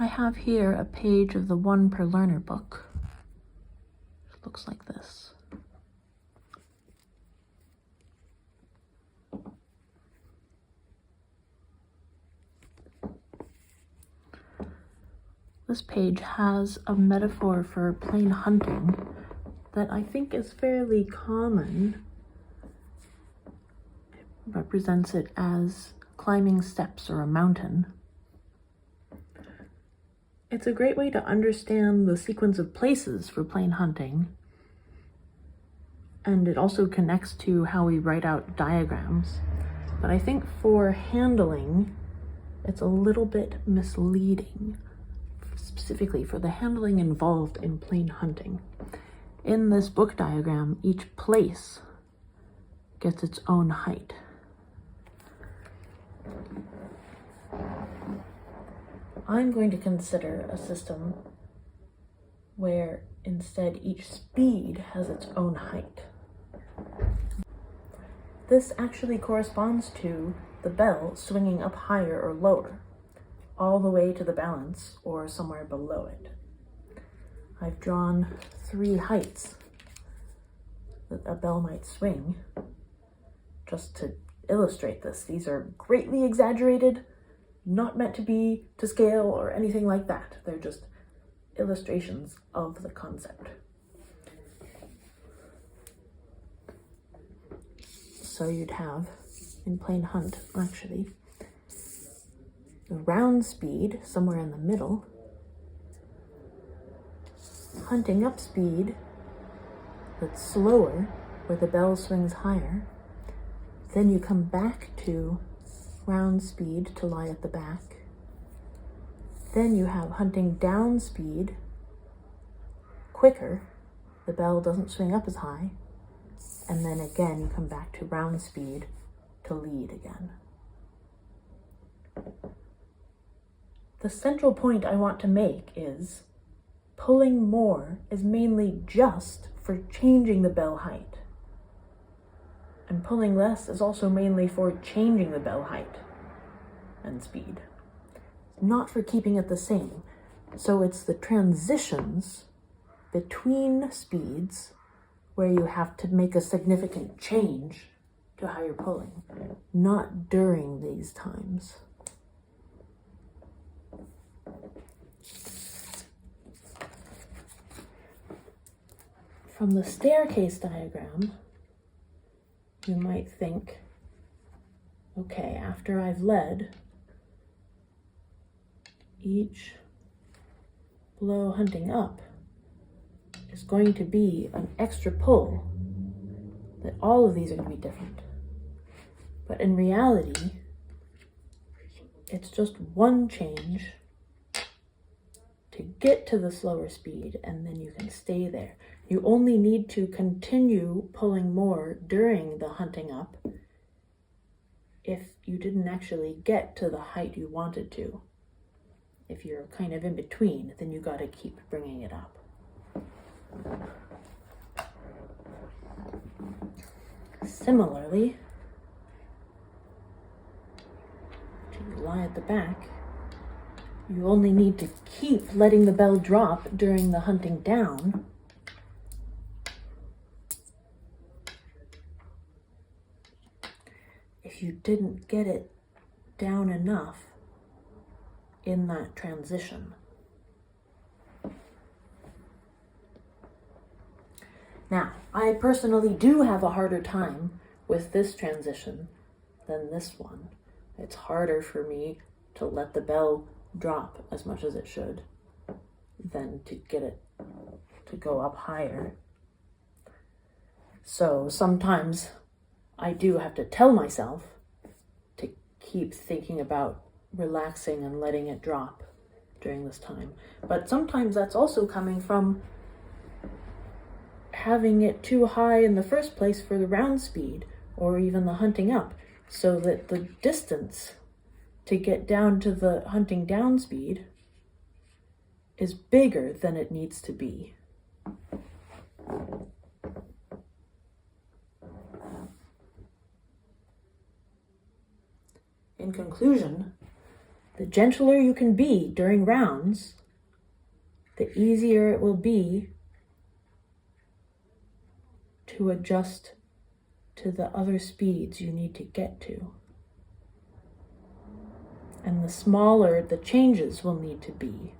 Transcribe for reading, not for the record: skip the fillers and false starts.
I have here a page of the One Per Learner book. It looks like this. This page has a metaphor for plain hunting that I think is fairly common. It represents it as climbing steps or a mountain. It's a great way to understand the sequence of places for plain hunting, and it also connects to how we write out diagrams. But I think for handling, it's a little bit misleading, specifically for the handling involved in plain hunting. In this book diagram, each place gets its own height. I'm going to consider a system where instead each speed has its own height. This actually corresponds to the bell swinging up higher or lower, all the way to the balance or somewhere below it. I've drawn 3 heights that a bell might swing just to illustrate this. These are greatly exaggerated, not meant to be to scale or anything like that. They're just illustrations of the concept. So you'd have, in plain hunt, actually, the round speed somewhere in the middle, hunting up speed that's slower, where the bell swings higher. Then you come back to round speed to lie at the back. Then you have hunting down speed, quicker, the bell doesn't swing up as high, and then again you come back to round speed to lead again. The central point I want to make is pulling more is mainly just for changing the bell height. And pulling less is also mainly for changing the bell height and speed, not for keeping it the same. So it's the transitions between speeds where you have to make a significant change to how you're pulling, not during these times. From the staircase diagram, you might think, okay, after I've led, each blow hunting up is going to be an extra pull, that all of these are going to be different. But in reality, it's just one change to get to the slower speed, and then you can stay there. You only need to continue pulling more during the hunting up if you didn't actually get to the height you wanted to. If you're kind of in between, then you got to keep bringing it up. Similarly, to lie at the back, you only need to keep letting the bell drop during the hunting down. If you didn't get it down enough in that transition. Now, I personally do have a harder time with this transition than this one. It's harder for me to let the bell drop as much as it should than to get it to go up higher. So sometimes I do have to tell myself to keep thinking about relaxing and letting it drop during this time. But sometimes that's also coming from having it too high in the first place for the round speed or even the hunting up, so that the distance to get down to the hunting down speed is bigger than it needs to be. In conclusion, the gentler you can be during rounds, the easier it will be to adjust to the other speeds you need to get to. And the smaller the changes will need to be,